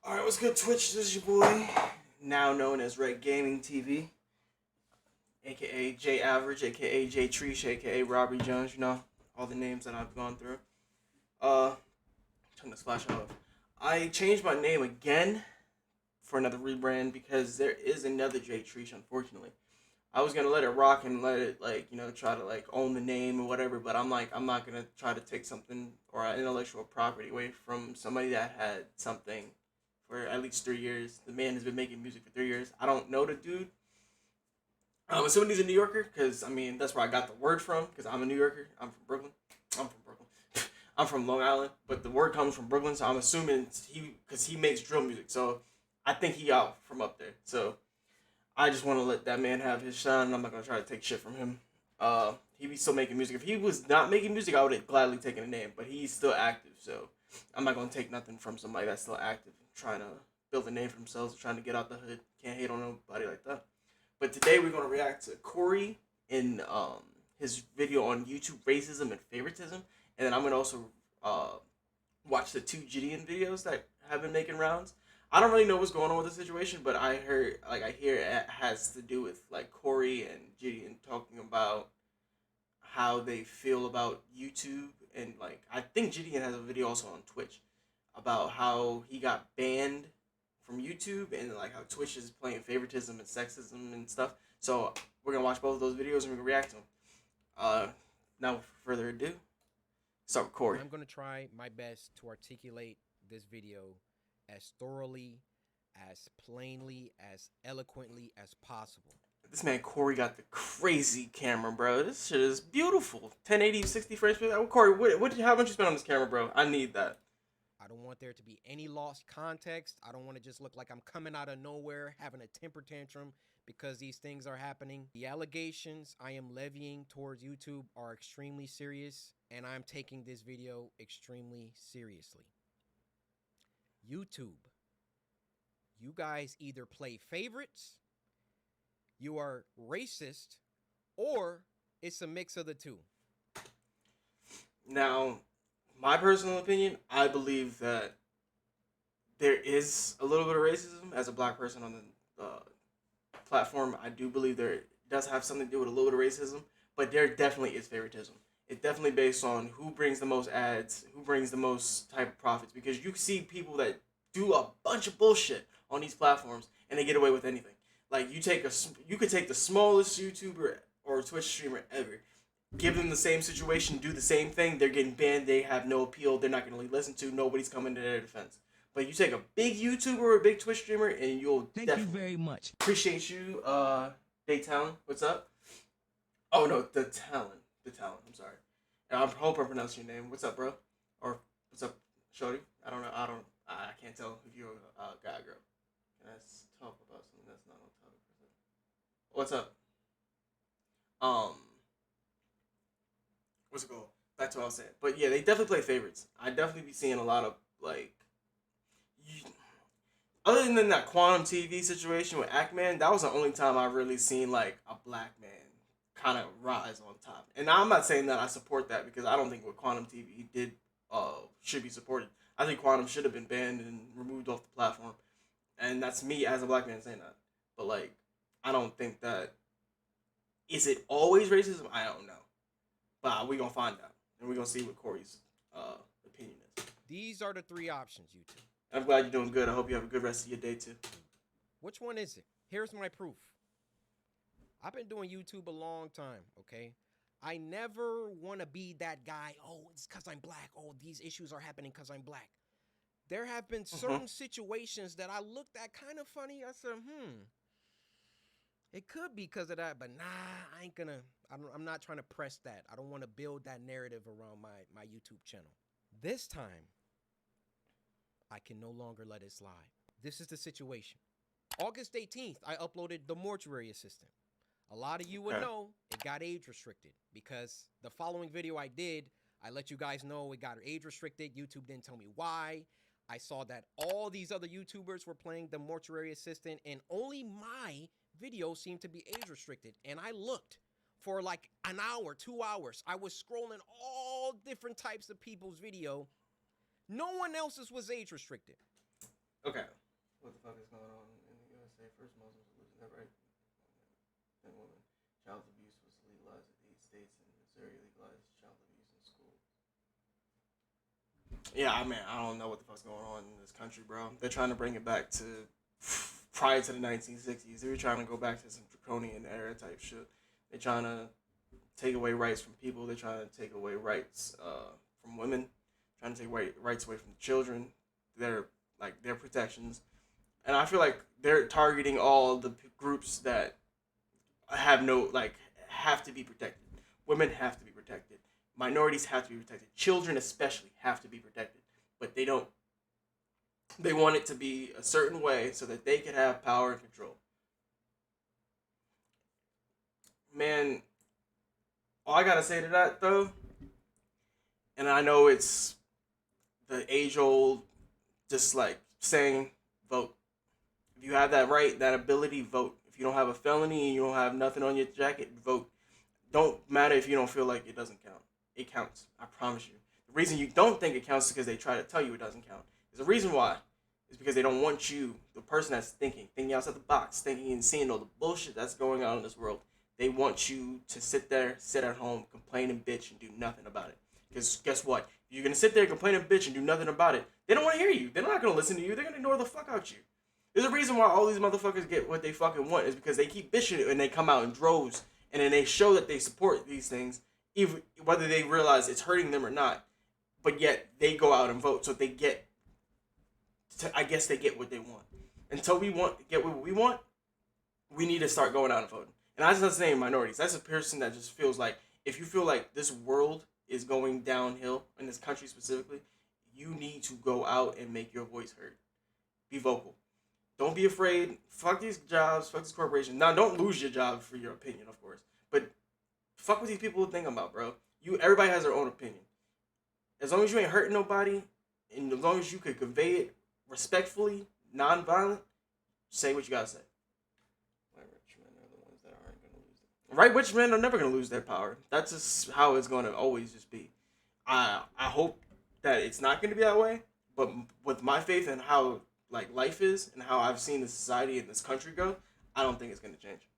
Alright, what's good, Twitch? This is your boy, now known as RegGamingTV, aka J Average, aka J Treesh, aka Robbie Jones, all the names that I've gone through. Uh, Turn this flash off. I changed my name again for another rebrand because there is another J Treesh, unfortunately. I was gonna let it rock and let it try to own the name or whatever, but I'm not gonna try to take something or intellectual property away from somebody that had something for at least 3 years. The man has been making music for 3 years. I don't know the dude. I'm assuming he's a New Yorker because that's where I got the word from. Because I'm a New Yorker. I'm from Brooklyn. I'm from Brooklyn. I'm from Long Island, but the word comes from Brooklyn, so I'm assuming because he makes drill music. So I think he out from up there. So I just want to let that man have his shine, and I'm not gonna try to take shit from him. He be still making music. If he was not making music, I would have gladly taken a name. But he's still active, so I'm not gonna take nothing from somebody that's still active, trying to build a name for themselves, trying to get out the hood. Can't hate on nobody like that. But today we're gonna react to Corey in his video on YouTube racism and favoritism, and then I'm gonna also watch the two Gideon videos that have been making rounds. I don't really know what's going on with the situation, but I hear it has to do with Corey and Gideon talking about how they feel about YouTube, and I think Gideon has a video also on Twitch about how he got banned from YouTube, and how Twitch is playing favoritism and sexism and stuff. So we're gonna watch both of those videos and we're gonna react to them. Now, without further ado, start with Corey. I'm going to try my best to articulate this video as thoroughly, as plainly, as eloquently as possible. This man Corey got the crazy camera, bro. This shit is beautiful. 1080, 60 frames per second. Corey, how much you spend on this camera, bro? I need that. I don't want there to be any lost context. I don't want to just look like I'm coming out of nowhere, having a temper tantrum because these things are happening. The allegations I am levying towards YouTube are extremely serious, and I'm taking this video extremely seriously. YouTube, you guys either play favorites, you are racist, or it's a mix of the two. Now, my personal opinion, I believe that there is a little bit of racism as a black person on the platform. I do believe there does have something to do with a little bit of racism, but there definitely is favoritism. It's definitely based on who brings the most ads, who brings the most type of profits, because you see people that do a bunch of bullshit on these platforms and they get away with anything. You could take the smallest YouTuber or Twitch streamer ever, give them the same situation, do the same thing, they're getting banned, they have no appeal, they're not going to listen to, nobody's coming to their defense. But you take a big YouTuber or a big Twitch streamer, and you'll Thank you very much. Appreciate you, Daytown. What's up? Oh no, the talent. I'm sorry. I hope I pronounced your name. What's up, bro? Or what's up, shorty? I don't know. I can't tell if you're a guy or girl. Can I talk about something that's not on topic? What's up? What's it called? Back to what I was saying. But yeah, they definitely play favorites. I definitely be seeing a lot of other than that Quantum TV situation with Ackman, that was the only time I really seen a black man kind of rise on top. And I'm not saying that I support that, because I don't think what Quantum TV did should be supported. I think Quantum should have been banned and removed off the platform. And that's me as a black man saying that. But I don't think that, is it always racism? I don't know. But we're gonna find out. And we're gonna see what Corey's opinion is. These are the three options, YouTube. I'm glad you're doing good. I hope you have a good rest of your day too. Which one is it? Here's my proof. I've been doing YouTube a long time, okay? I never want to be that guy, oh, it's because I'm black. Oh, these issues are happening because I'm black. There have been certain situations that I looked at kind of funny. I said, it could be because of that, but nah, I'm not trying to press that. I don't want to build that narrative around my YouTube channel. This time, I can no longer let it slide. This is the situation. August 18th, I uploaded The Mortuary Assistant. A lot of you would know it got age restricted, because the following video I did, I let you guys know it got age restricted. YouTube didn't tell me why. I saw that all these other YouTubers were playing The Mortuary Assistant, and only my video seemed to be age restricted. And I looked for like an hour, 2 hours. I was scrolling all different types of people's video. No one else's was age restricted. Okay. What the fuck is going on in the USA? First Muslims are losing their right and women. Child abuse was legalized in 8 states, and Missouri legalized child abuse in schools. Yeah, I mean, I don't know what the fuck's going on in this country, bro. They're trying to bring it back to prior to the 1960s. They were trying to go back to some draconian era type shit. They're trying to take away rights from people. They're trying to take away rights from women. Trying to take rights away from children. Their protections. And I feel like they're targeting all the groups that have to be protected. Women have to be protected. Minorities have to be protected. Children especially have to be protected. But they don't. They want it to be a certain way so that they can have power and control. Man, all I gotta say to that though, and I know it's the age old, just like saying, vote. If you have that right, that ability, vote. If you don't have a felony and you don't have nothing on your jacket, vote. Don't matter if you don't feel like it doesn't count. It counts. I promise you. The reason you don't think it counts is because they try to tell you it doesn't count. There's a reason why. It's because they don't want you, the person that's thinking outside the box, thinking and seeing all the bullshit that's going on in this world. They want you to sit at home, complain and bitch and do nothing about it. Because guess what? If you're going to sit there, complain and bitch and do nothing about it, they don't want to hear you. They're not going to listen to you. They're going to ignore the fuck out you. There's a reason why all these motherfuckers get what they fucking want is because they keep bitching and they come out in droves and then they show that they support these things, even whether they realize it's hurting them or not. But yet they go out and vote, so they get. I guess they get what they want. Until we get what we want, we need to start going out and voting. And I'm not saying minorities. That's a person that just feels like if you feel like this world is going downhill in this country specifically, you need to go out and make your voice heard. Be vocal. Don't be afraid. Fuck these jobs. Fuck these corporations. Now, don't lose your job for your opinion, of course. But fuck what these people think about, bro. Everybody has their own opinion. As long as you ain't hurting nobody, and as long as you could convey it respectfully, non-violent, say what you gotta say. White rich men are the ones that aren't gonna lose it. Right rich men are never gonna lose their power. That's just how it's gonna always just be. I hope that it's not gonna be that way. But with my faith in how like life is and how I've seen the society in this country go, I don't think it's gonna change.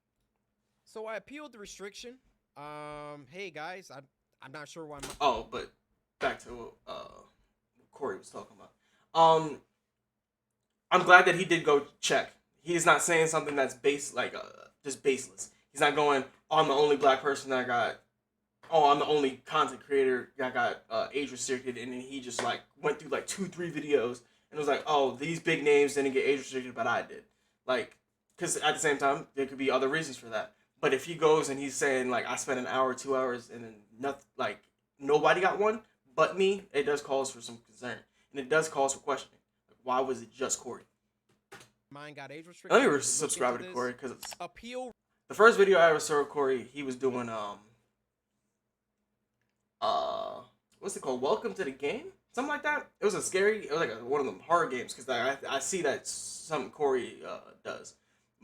So I appealed the restriction. Hey guys, I'm not sure why. Oh, but back to what Corey was talking about. I'm glad that he did go check. He's not saying something that's just baseless. He's not going, oh, I'm the only black person that got. Oh, I'm the only content creator that got age restricted, and then he just like went through like 2-3 videos and was like, oh, these big names didn't get age restricted, but I did. Like, because at the same time, there could be other reasons for that. But if he goes and he's saying like I spent an hour, 2 hours, and then nothing, like nobody got one but me, it does cause for some concern, and it does cause for questioning. Like, why was it just Corey? Mine got age restricted. Let me subscribe to Corey because it's appeal. The first video I ever saw of Corey, he was doing what's it called? Welcome to the Game, something like that. It was like one of them horror games because I see that's something Corey does.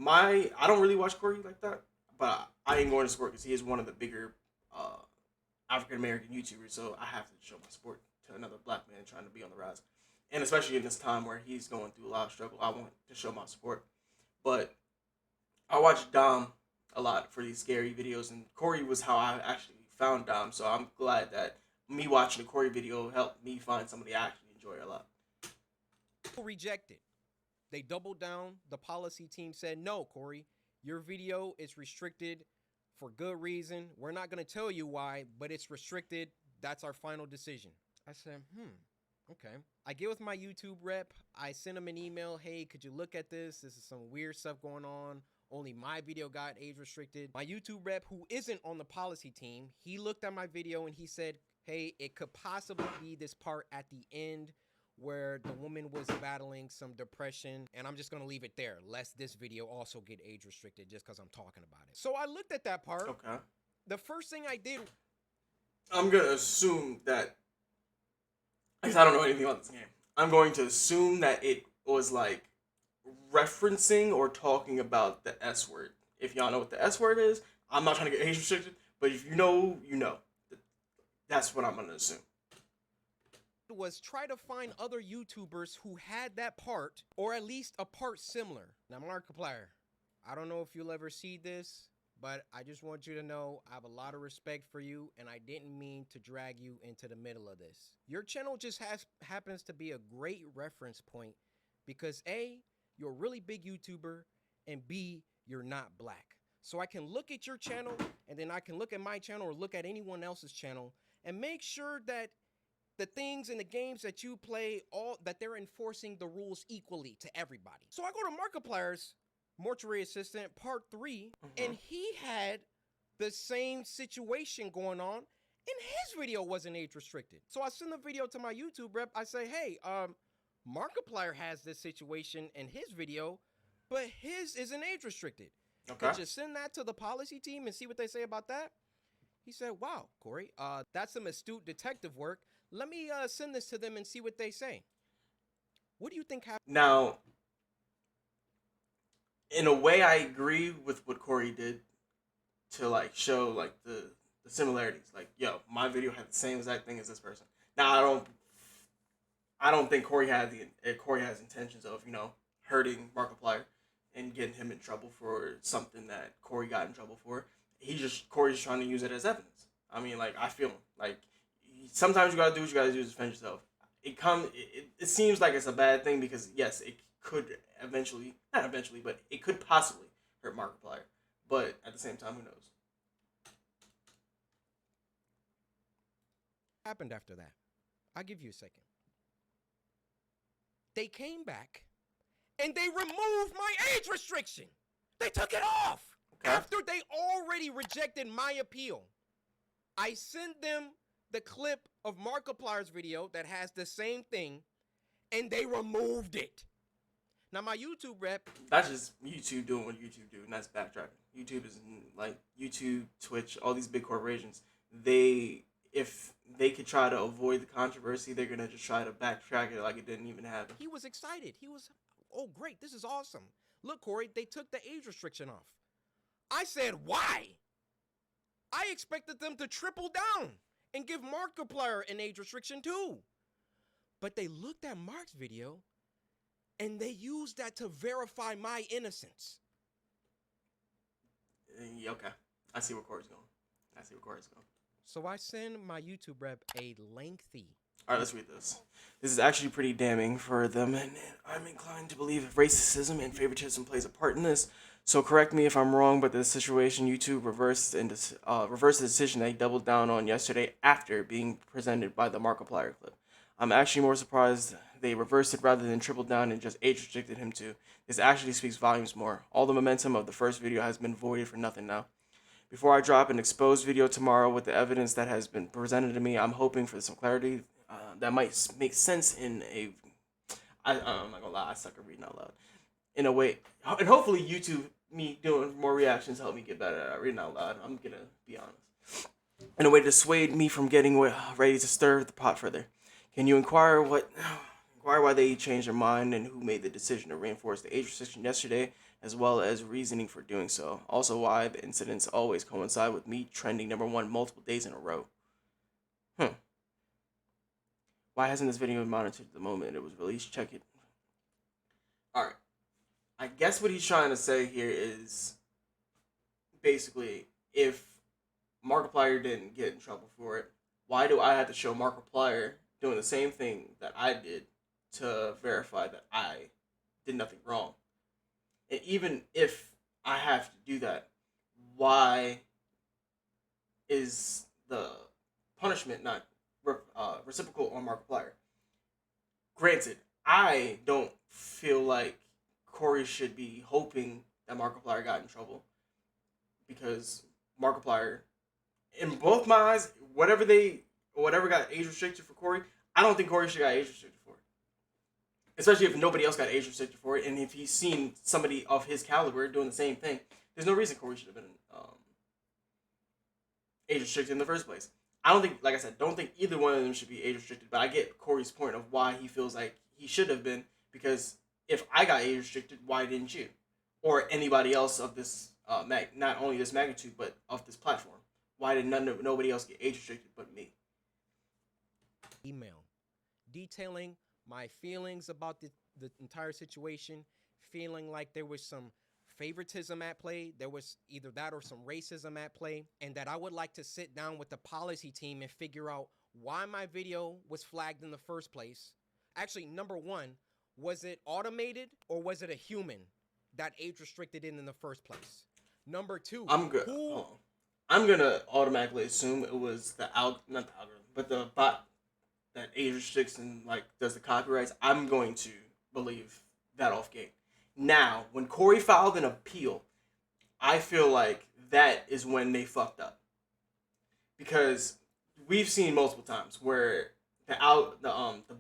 I don't really watch Corey like that, but I ain't going to support because he is one of the bigger African American YouTubers, so I have to show my support to another black man trying to be on the rise, and especially in this time where he's going through a lot of struggle, I want to show my support. But I watch Dom a lot for these scary videos, and Corey was how I actually found Dom, so I'm glad that me watching the Corey video helped me find somebody I actually enjoy a lot. Rejected. They doubled down. The policy team said, no, Corey, your video is restricted for good reason. We're not going to tell you why, but it's restricted. That's our final decision. I said, okay. I get with my YouTube rep. I sent him an email. Hey, could you look at this? This is some weird stuff going on. Only my video got age restricted. My YouTube rep, who isn't on the policy team, he looked at my video and he said, hey, it could possibly be this part at the end where the woman was battling some depression. And I'm just going to leave it there, lest this video also get age restricted just because I'm talking about it. So I looked at that part. Okay. The first thing I did... I'm going to assume that... Because I don't know anything about this game. I'm going to assume that it was like referencing or talking about the S word. If y'all know what the S word is, I'm not trying to get age restricted, but if you know, you know. That's what I'm going to assume. was try to find other YouTubers who had that part, or at least a part similar. Now, Markiplier, I don't know if you'll ever see this, but I just want you to know I have a lot of respect for you, and I didn't mean to drag you into the middle of this. Your channel just happens to be a great reference point because A, you're a really big YouTuber, and B, you're not black. So I can look at your channel, and then I can look at my channel or look at anyone else's channel and make sure that the things and the games that you play, that they're enforcing the rules equally to everybody. So I go to Markiplier's Mortuary Assistant Part 3, and he had the same situation going on, and his video wasn't age restricted. So I send the video to my YouTube rep. I say, hey, Markiplier has this situation in his video, but his isn't age restricted. Okay. Could you send that to the policy team and see what they say about that? He said, wow, Corey, that's some astute detective work. Let me send this to them and see what they say. What do you think happened? Now, in a way, I agree with what Corey did to like show like the similarities. Like, yo, my video had the same exact thing as this person. Now, I don't think Corey has intentions of, you know, hurting Markiplier and getting him in trouble for something that Corey got in trouble for. Corey's just trying to use it as evidence. I mean, like, I feel like sometimes you gotta do what you gotta do to defend yourself. It seems like it's a bad thing because yes, it could not eventually, but it could possibly hurt Markiplier. But at the same time, who knows? Happened after that? I'll give you a second. They came back and they removed my age restriction. They took it off. Okay. After they already rejected my appeal. I sent them the clip of Markiplier's video that has the same thing, and they removed it. Now, my YouTube rep... That's just YouTube doing what YouTube do, and that's backtracking. YouTube is like YouTube, Twitch, all these big corporations. If they could try to avoid the controversy, they're going to just try to backtrack it like it didn't even happen. He was excited. He was, oh, great, this is awesome. Look, Corey, they took the age restriction off. I said, why? I expected them to triple down and give Markiplier an age restriction too. But they looked at Mark's video and they used that to verify my innocence. Okay. I see where Corey's going. So I send my YouTube rep a lengthy... All right, let's read this. This is actually pretty damning for them, and I'm inclined to believe racism and favoritism plays a part in this. So correct me if I'm wrong, but this situation, YouTube reversed the decision they doubled down on yesterday after being presented by the Markiplier clip. I'm actually more surprised they reversed it rather than tripled down and just age restricted him too. This actually speaks volumes more. All the momentum of the first video has been voided for nothing now. Before I drop an exposed video tomorrow with the evidence that has been presented to me, I'm hoping for some clarity that might make sense in a... I'm not gonna lie, I suck at reading out loud. In a way, and hopefully YouTube, me doing more reactions, help me get better at reading out loud. I'm gonna be honest. In a way to dissuade me from getting ready to stir the pot further. Can you inquire why they changed their mind and who made the decision to reinforce the age restriction yesterday, as well as reasoning for doing so? Also, why the incidents always coincide with me trending #1 multiple days in a row. Why hasn't this video been monitored at the moment it was released? Check it. Alright. I guess what he's trying to say here is basically, if Markiplier didn't get in trouble for it, why do I have to show Markiplier doing the same thing that I did to verify that I did nothing wrong? And even if I have to do that, why is the punishment not reciprocal on Markiplier? Granted, I don't feel like Corey should be hoping that Markiplier got in trouble, because Markiplier, in both my eyes, whatever got age restricted for Corey, I don't think Corey should got age restricted for it. Especially if nobody else got age restricted for it, and if he's seen somebody of his caliber doing the same thing, there's no reason Corey should have been age restricted in the first place. I don't think, like I said, don't think either one of them should be age restricted, but I get Corey's point of why he feels like he should have been, because if I got age restricted, why didn't you? Or anybody else of this, not only this magnitude, but of this platform. Why did nobody else get age restricted but me? Email detailing my feelings about the entire situation, feeling like there was some favoritism at play. There was either that or some racism at play, and that I would like to sit down with the policy team and figure out why my video was flagged in the first place. Actually, number one, was it automated or was it a human that age restricted it in the first place? Number two, I'm good. Hold on. I'm gonna automatically assume it was not the algorithm, but the bot that age restricts and like does the copyrights. I'm going to believe that off gate. Now, when Corey filed an appeal, I feel like that is when they fucked up, because we've seen multiple times where the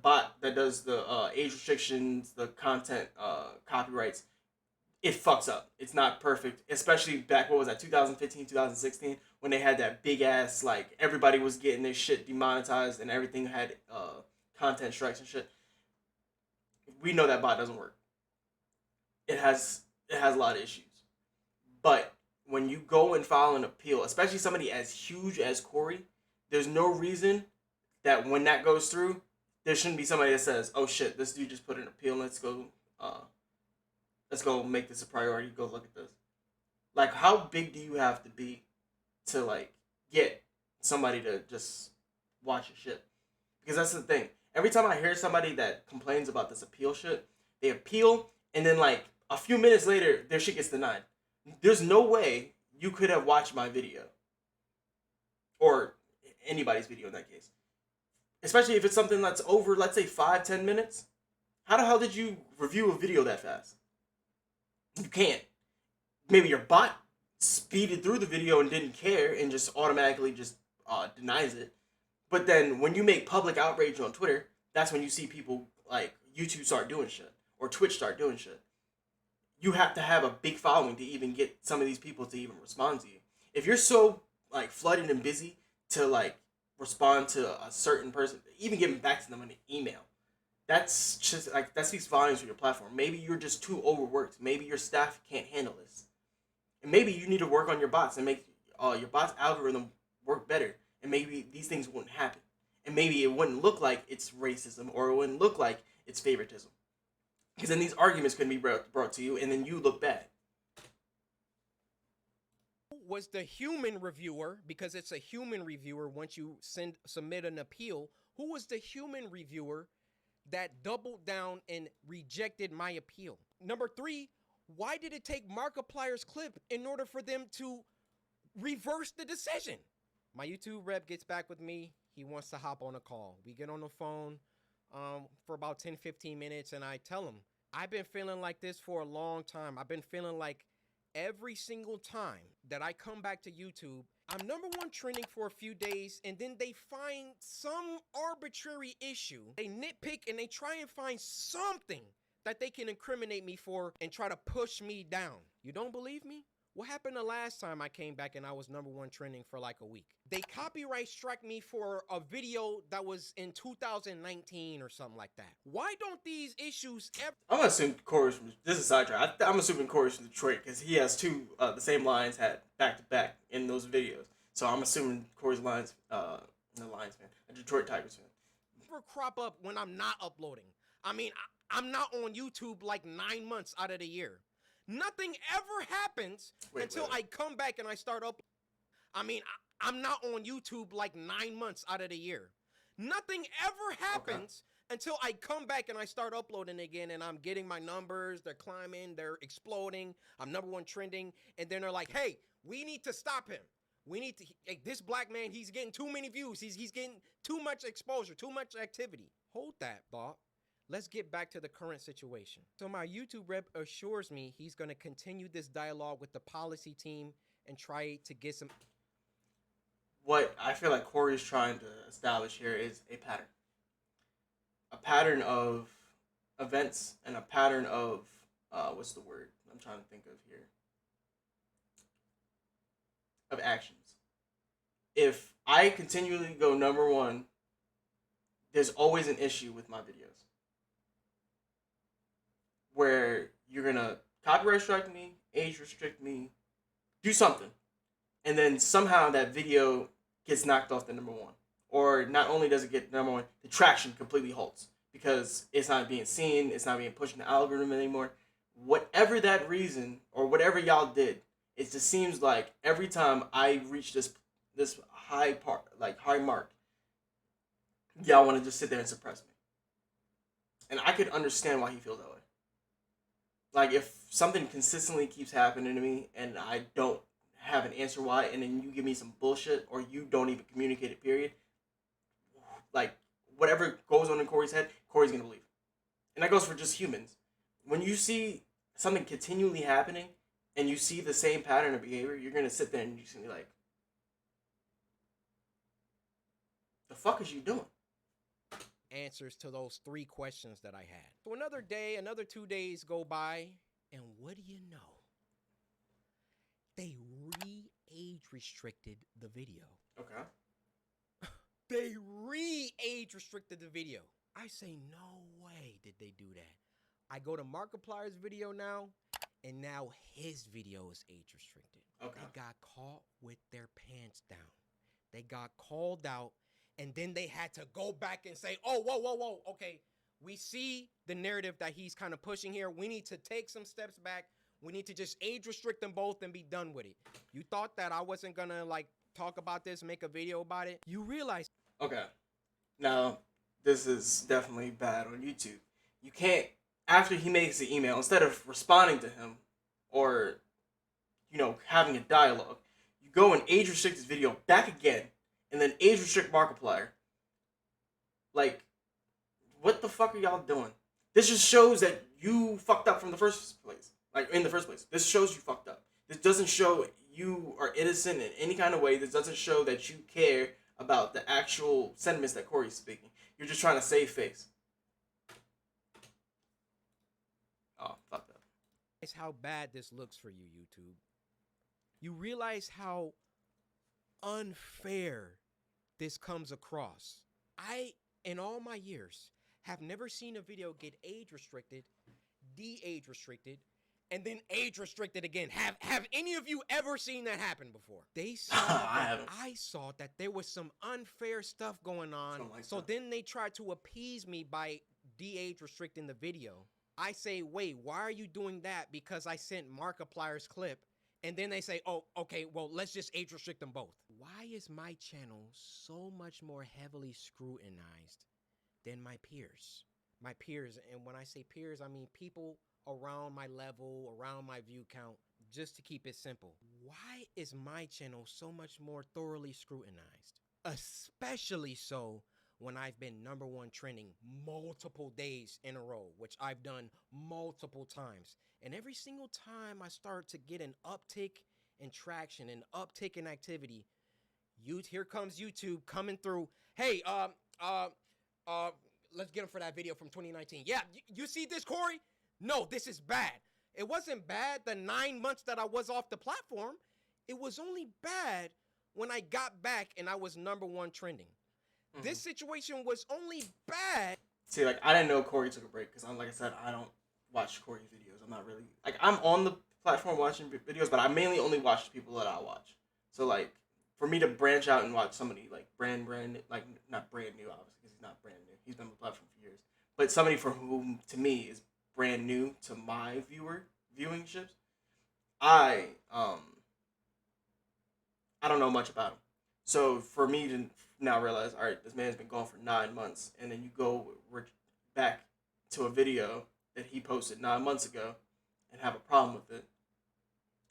bot that does the age restrictions, the content copyrights, it fucks up. It's not perfect, especially back, what was that, 2015, 2016, when they had that big ass, like, everybody was getting their shit demonetized and everything had content strikes and shit. We know that bot doesn't work. It has a lot of issues. But when you go and file an appeal, especially somebody as huge as Corey, there's no reason that when that goes through, there shouldn't be somebody that says, "Oh shit, this dude just put an appeal. Let's go make this a priority. Go look at this." Like, how big do you have to be to like get somebody to just watch your shit? Because that's the thing. Every time I hear somebody that complains about this appeal shit, they appeal and then like a few minutes later, their shit gets denied. There's no way you could have watched my video or anybody's video in that case. Especially if it's something that's over, let's say, 5-10 minutes. How the hell did you review a video that fast? You can't. Maybe your bot speeded through the video and didn't care and just automatically just denies it. But then when you make public outrage on Twitter, that's when you see people like YouTube start doing shit or Twitch start doing shit. You have to have a big following to even get some of these people to even respond to you. If you're so like flooded and busy to like respond to a certain person, even getting back to them in an email, that's just like, that speaks volumes for your platform. Maybe you're just too overworked. Maybe your staff can't handle this, and maybe you need to work on your bots and make your bots algorithm work better. And maybe these things wouldn't happen, and maybe it wouldn't look like it's racism or it wouldn't look like it's favoritism, because then these arguments couldn't be brought to you, and then you look bad. Was the human reviewer, because it's a human reviewer once you submit an appeal, who was the human reviewer that doubled down and rejected my appeal? Number three, why did it take Markiplier's clip in order for them to reverse the decision? My YouTube rep gets back with me. He wants to hop on a call. We get on the phone for about 10-15 minutes, and I tell him, I've been feeling like this for a long time. I've been feeling like every single time that I come back to YouTube, I'm #1 trending for a few days, and then they find some arbitrary issue. They nitpick and they try and find something that they can incriminate me for and try to push me down. You don't believe me? What happened the last time I came back and I was #1 trending for like a week? They copyright struck me for a video that was in 2019 or something like that. Why don't these issues ever... I'm gonna assume Corey's from, this is a sidetrack. I'm assuming Corey's from Detroit because he has two the same lines had back to back in those videos. So I'm assuming Corey's lines, the Lions fan, a Detroit Tigers fan. Never crop up when I'm not uploading. I mean, I'm not on YouTube like 9 months out of the year. Nothing ever happens until I come back and I start uploading. I mean, I'm not on YouTube like 9 months out of the year. Nothing ever happens until I come back and I start uploading again, and I'm getting my numbers, they're climbing, they're exploding, I'm #1 trending, and then they're like, hey, we need to stop him. We need to, like, this black man, he's getting too many views, he's getting too much exposure, too much activity. Hold that thought. Let's get back to the current situation. So my YouTube rep assures me he's going to continue this dialogue with the policy team and try to get some... What I feel like Corey is trying to establish here is a pattern. A pattern of events and a pattern of, what's the word I'm trying to think of here? Of actions. If I continually go #1, there's always an issue with my videos. Where you're gonna copyright strike me, age restrict me, do something, and then somehow that video gets knocked off the #1, or not only does it get number one, the traction completely halts because it's not being seen, it's not being pushed in the algorithm anymore. Whatever that reason or whatever y'all did, it just seems like every time I reach this high mark, y'all want to just sit there and suppress me. And I could understand why he feels that way. Like, if something consistently keeps happening to me and I don't have an answer why, and then you give me some bullshit or you don't even communicate it, period, like, whatever goes on in Corey's head, Corey's gonna believe. And that goes for just humans. When you see something continually happening and you see the same pattern of behavior, you're gonna sit there and you're just gonna be like, the fuck is you doing? Answers to those 3 questions that I had. So another day, another 2 days go by, and what do you know? They re-age restricted the video. Okay. They re-age restricted the video. I say, no way did they do that. I go to Markiplier's video now, and now his video is age restricted. Okay. They got caught with their pants down. They got called out, and then they had to go back and say, oh, whoa, okay, we see the narrative that he's kind of pushing here. We need to take some steps back. We need to just age restrict them both and be done with it. You thought that I wasn't gonna like talk about this, make a video about it? You realize. Okay. Now, this is definitely bad on YouTube. You can't, after he makes the email, instead of responding to him or, having a dialogue, you go and age restrict his video back again and then age restrict Markiplier. Like, what the fuck are y'all doing? This just shows that you fucked up from the first place. Like, in the first place. This shows you fucked up. This doesn't show you are innocent in any kind of way. This doesn't show that you care about the actual sentiments that Corey's speaking. You're just trying to save face. Oh, fuck that. It's how bad this looks for you, YouTube. You realize how unfair this comes across. I, in all my years, have never seen a video get age restricted, de-age restricted, and then age restricted again. Have any of you ever seen that happen before? They saw I saw that there was some unfair stuff going on. So then they tried to appease me by de-age restricting the video. I say, wait, why are you doing that? Because I sent Markiplier's clip. And then they say, oh, okay, well, let's just age restrict them both. Why is my channel so much more heavily scrutinized than my peers? My peers, and when I say peers, I mean people around my level, around my view count, just to keep it simple. Why is my channel so much more thoroughly scrutinized? Especially so when I've been #1 trending multiple days in a row, which I've done multiple times. And every single time I start to get an uptick in traction, an uptick in activity, here comes YouTube coming through. Hey, let's get him for that video from 2019. Yeah, you see this, Corey? No, this is bad. It wasn't bad the 9 months that I was off the platform. It was only bad when I got back and I was #1 trending. Mm-hmm. This situation was only bad. See, like, I didn't know Corey took a break because, like I said, I don't watch Corey's videos. I'm not really, like, I'm on the platform watching videos, but I mainly only watch the people that I watch. So, like, for me to branch out and watch somebody, like, brand, like, not brand new, obviously, because he's not brand new. He's been on the platform for years. But somebody for whom, to me, is brand new to my viewingships, I don't know much about him. So, for me to now realize, all right, this man's been gone for 9 months, and then you go back to a video that he posted 9 months ago and have a problem with it.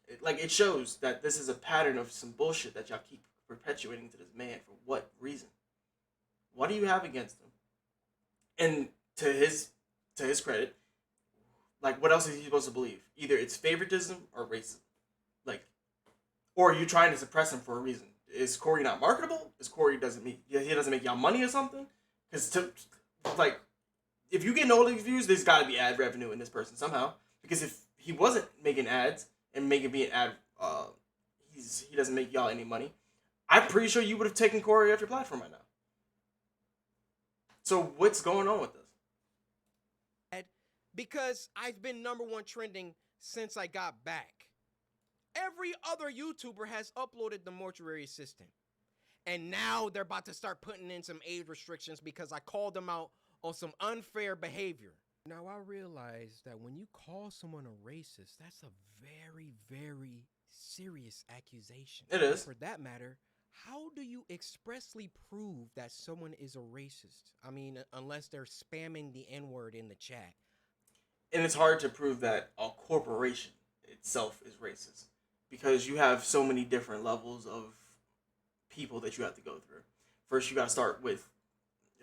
It shows that this is a pattern of some bullshit that y'all keep perpetuating to this man. For what reason? What do you have against him? And to his credit, like, what else is he supposed to believe? Either it's favoritism or racism. Like, or are you trying to suppress him for a reason? Is Corey not marketable? Is Corey he doesn't make y'all money or something? Because if you get all these views, there's got to be ad revenue in this person somehow. Because if he wasn't making ads and be an ad, he doesn't make y'all any money. I'm pretty sure you would have taken Corey off your platform right now. So what's going on with this? Because I've been #1 trending since I got back. Every other YouTuber has uploaded the Mortuary Assistant. And now they're about to start putting in some age restrictions because I called them out on some unfair behavior. Now I realize that when you call someone a racist, that's a very, very serious accusation. It is. For that matter, how do you expressly prove that someone is a racist? I mean, unless they're spamming the N-word in the chat. And it's hard to prove that a corporation itself is racist because you have so many different levels of people that you have to go through. First, you got to start with,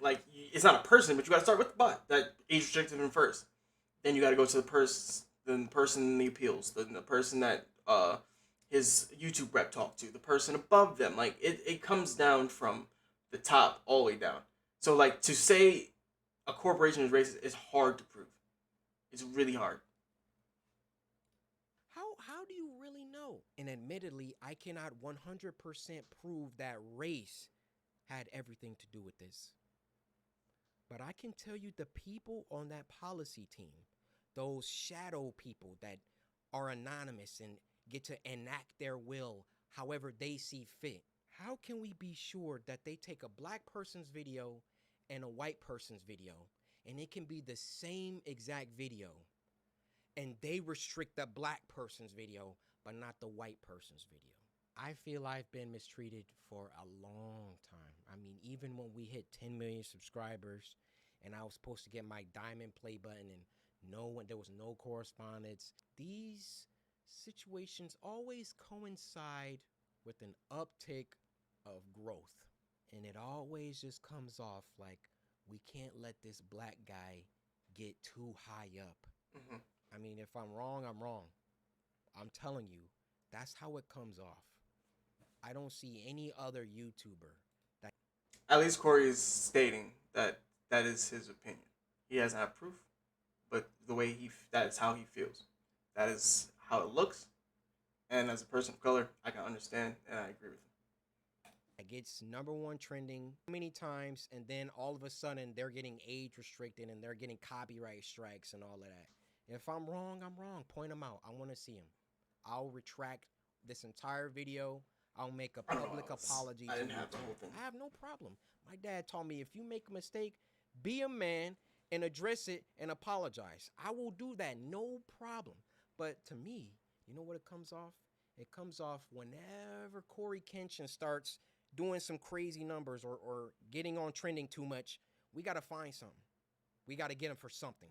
like, it's not a person, but you got to start with the bot that age restricted him first. Then you got to go to the person in the appeals, then the person that his YouTube rep talked to, the person above them. Like, it comes down from the top all the way down. So, like, to say a corporation is racist is hard to prove. It's really hard. How do you really know? And admittedly, I cannot 100% prove that race had everything to do with this. But I can tell you the people on that policy team, those shadow people that are anonymous and get to enact their will however they see fit. How can we be sure that they take a black person's video and a white person's video, and it can be the same exact video, and they restrict the black person's video, but not the white person's video? I feel I've been mistreated for a long time. I mean, even when we hit 10 million subscribers and I was supposed to get my diamond play button and there was no correspondence, these situations always coincide with an uptick of growth. And it always just comes off like we can't let this black guy get too high up. Mm-hmm. I mean, if I'm wrong, I'm wrong. I'm telling you, that's how it comes off. I don't see any other YouTuber that... At least Corey is stating that that is his opinion. He doesn't have proof, but the way that is how he feels. That is how it looks. And as a person of color, I can understand and I agree with him. It gets #1 trending many times, and then all of a sudden they're getting age restricted and they're getting copyright strikes and all of that. If I'm wrong, I'm wrong. Point them out. I want to see them. I'll retract this entire video. I'll make a public apology. I didn't have the whole thing. I have no problem. My dad taught me if you make a mistake, be a man and address it and apologize. I will do that, no problem. But to me, you know what it comes off? It comes off whenever CoreyxKenshin starts doing some crazy numbers or getting on trending too much. We got to find something. We got to get him for something.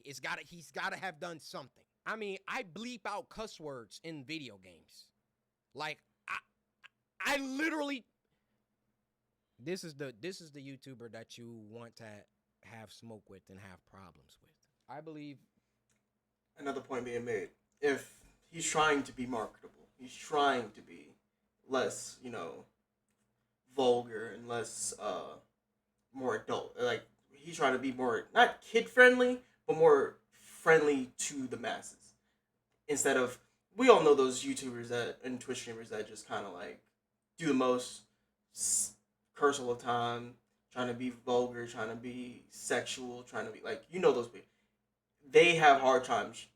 He's got to have done something. I mean, I bleep out cuss words in video games. Like, I literally... This is the YouTuber that you want to have smoke with and have problems with. I believe... Another point being made. If he's trying to be marketable, he's trying to be less, vulgar and less, more adult. Like, he's trying to be more, not kid-friendly, but more friendly to the masses. Instead of, we all know those YouTubers and Twitch streamers that just kind of, like, do the most, curse all the time, trying to be vulgar, trying to be sexual, trying to be, like, those people. They have hard times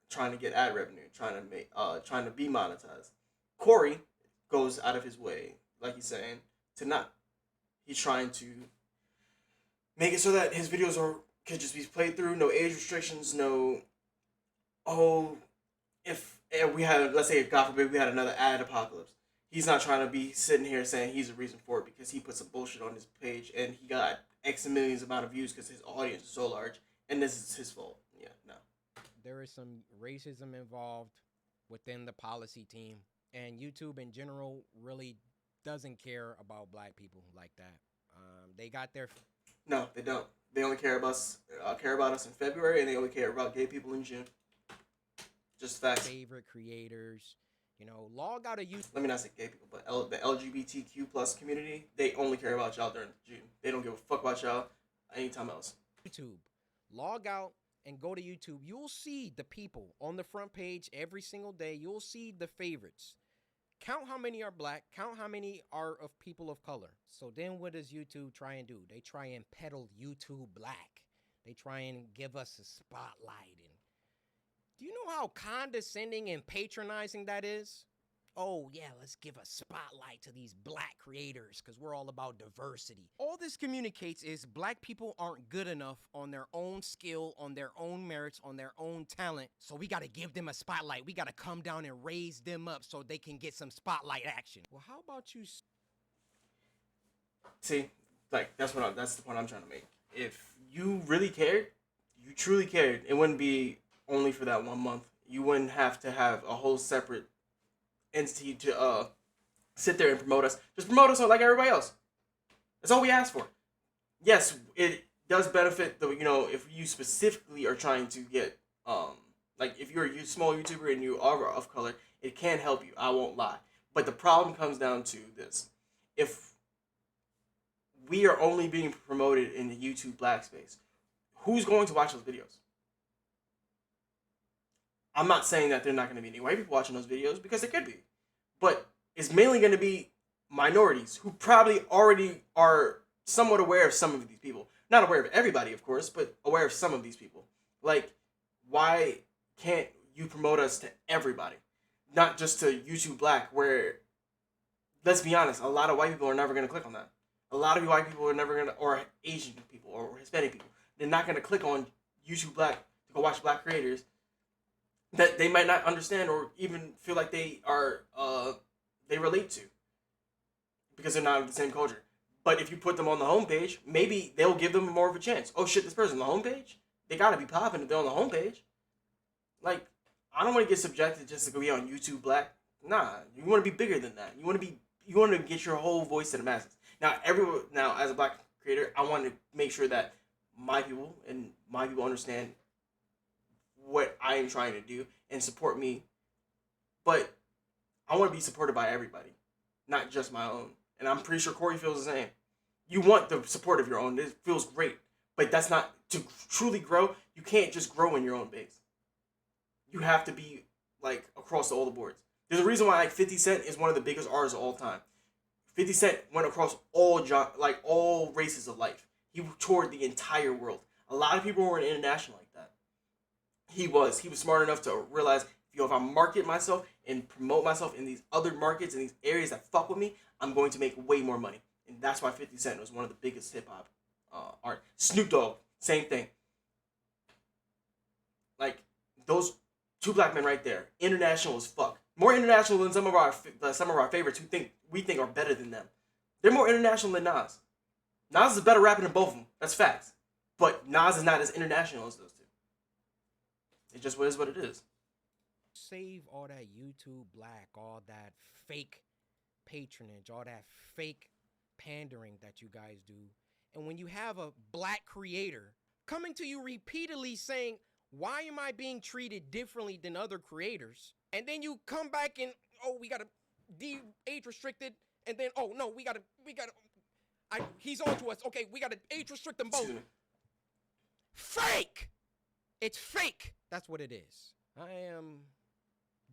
trying to get ad revenue, trying to be monetized. Corey goes out of his way, like he's saying, to not. He's trying to make it so that his videos could just be played through, no age restrictions, no. If we had, let's say, God forbid, we had another ad apocalypse. He's not trying to be sitting here saying he's the reason for it because he put some bullshit on his page and he got X millions amount of views because his audience is so large and this is his fault. Yeah, no. There is some racism involved within the policy team, and YouTube in general really doesn't care about black people like that. They got their... No, they don't. They only care about us in February, and they only care about gay people in June. Just facts. Favorite creators, log out of YouTube. Let me not say gay people, but the LGBTQ plus community, they only care about y'all during June. They don't give a fuck about y'all anytime else. YouTube. Log out and go to YouTube. You'll see the people on the front page every single day. You'll see the favorites. Count how many are black. Count how many are of people of color. So then what does YouTube try and do? They try and peddle YouTube black. They try and give us a spotlight. And do you know how condescending and patronizing that is? oh yeah, let's give a spotlight to these black creators because we're all about diversity. All this communicates is black people aren't good enough on their own skill, on their own merits, on their own talent. So we got to give them a spotlight. We got to come down and raise them up so they can get some spotlight action. Well, how about you? See, like that's the point I'm trying to make. If you really cared, you truly cared, it wouldn't be only for that 1 month. You wouldn't have to have a whole separate entity to sit there and promote us. Just promote us like everybody else. That's all we ask for. Yes, it does benefit the if you specifically are trying to get like if you're a small YouTuber and you are of color, it can help you. I won't lie. But the problem comes down to this: if we are only being promoted in the YouTube black space, who's going to watch those videos? I'm not saying that there are not going to be any white people watching those videos, because there could be. But it's mainly going to be minorities who probably already are somewhat aware of some of these people. Not aware of everybody, of course, but aware of some of these people. Like, why can't you promote us to everybody? Not just to YouTube Black, where, let's be honest, a lot of white people are never going to click on that. A lot of white people are never going to, or Asian people, or Hispanic people, they're not going to click on YouTube Black to go watch black creators that they might not understand or even feel like they are, they relate to, because they're not of the same culture. But if you put them on the homepage, maybe they'll give them more of a chance. Oh shit, this person on the homepage? They gotta be popping if they're on the homepage. Like, I don't want to get subjected just to go be on YouTube Black. Nah, you want to be bigger than that. You want to get your whole voice to the masses. Now as a black creator, I want to make sure that my people understand what I am trying to do and support me. But I want to be supported by everybody, not just my own. And I'm pretty sure Corey feels the same. You want the support of your own. It feels great. But that's not, to truly grow, you can't just grow in your own base. You have to be, like, across all the boards. There's a reason why, like, 50 Cent is one of the biggest artists of all time. 50 Cent went across all races of life. He toured the entire world. A lot of people weren't international like that. He was smart enough to realize, if I market myself and promote myself in these other markets and these areas that fuck with me, I'm going to make way more money. And that's why 50 Cent was one of the biggest hip hop art. Snoop Dogg, same thing. Like, those two black men right there, international as fuck. More international than some of our favorites who we think are better than them. They're more international than Nas. Nas is a better rapper than both of them. That's facts. But Nas is not as international as those two. It just is what it is. Save all that YouTube Black, all that fake patronage, all that fake pandering that you guys do. And when you have a black creator coming to you repeatedly saying, why am I being treated differently than other creators? And then you come back and, oh, we got to age restricted. And then, oh, no, he's on to us. Okay, we got to age restrict them both. Fake! It's fake. That's what it is. I am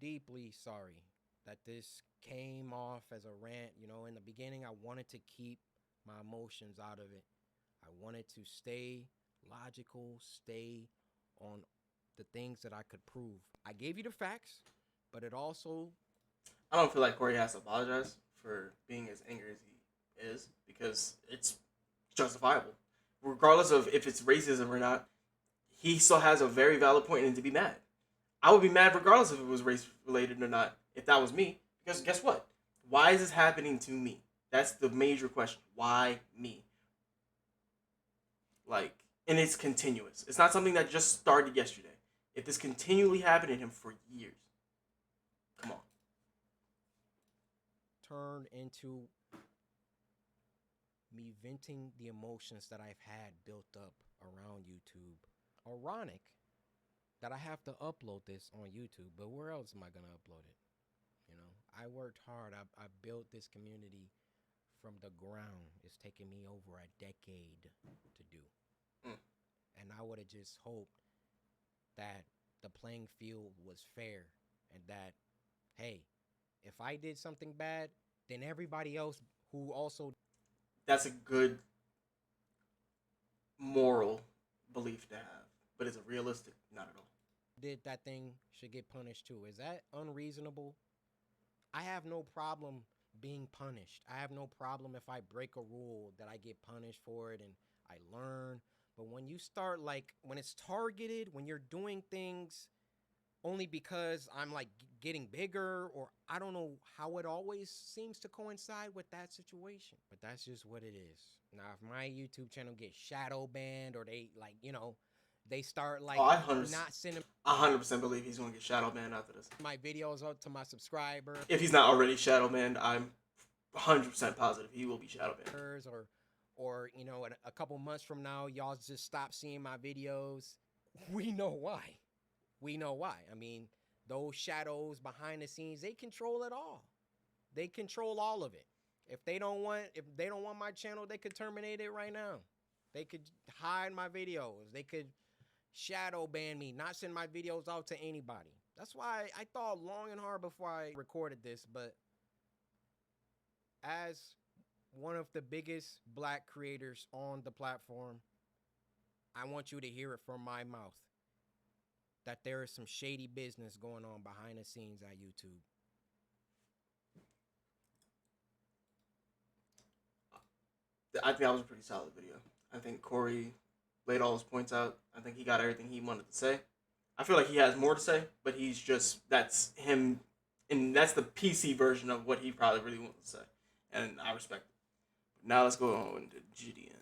deeply sorry that this came off as a rant. In the beginning, I wanted to keep my emotions out of it. I wanted to stay logical, stay on the things that I could prove. I gave you the facts, but it also... I don't feel like Corey has to apologize for being as angry as he is, because it's justifiable. Regardless of if it's racism or not, he still has a very valid point in to be mad. I would be mad regardless if it was race related or not, if that was me. Because guess what? Why is this happening to me? That's the major question. Why me? Like, and it's continuous. It's not something that just started yesterday. If this continually happened to him for years, come on. Turn into me venting the emotions that I've had built up around YouTube. Ironic that I have to upload this on YouTube, but where else am I going to upload it? I worked hard. I built this community from the ground. It's taken me over a decade to do. And I would have just hoped that the playing field was fair and that, hey, if I did something bad, then everybody else who also... That's a good moral belief to have, but is it realistic? Not at all. Did that thing should get punished too. Is that unreasonable? I have no problem being punished. I have no problem if I break a rule that I get punished for it and I learn. But when you start like when it's targeted, when you're doing things only because I'm like getting bigger, or I don't know how it always seems to coincide with that situation. But that's just what it is. Now, if my YouTube channel gets shadow banned or they like, they start Oh, like I not sending 100% believe he's gonna get shadow banned after this. my videos out to my subscribers, If he's not already shadow banned, I'm 100% positive he will be shadow banned. or in a couple months from now, y'all just stop seeing my videos. We know why. We know why. I mean, those shadows behind the scenes, they control it all. They control all of it. If they don't want my channel, they could terminate it right now. They could hide my videos. They could shadow ban me, not send my videos out to anybody. That's why I thought long and hard before I recorded this, but as one of the biggest black creators on the platform, I want you to hear it from my mouth that there is some shady business going on behind the scenes at YouTube. I think that was a pretty solid video. I think Corey laid all his points out. I think he got everything he wanted to say. I feel like he has more to say, but that's him, and that's the PC version of what he probably really wants to say, and I respect it. Now let's go on to GDN.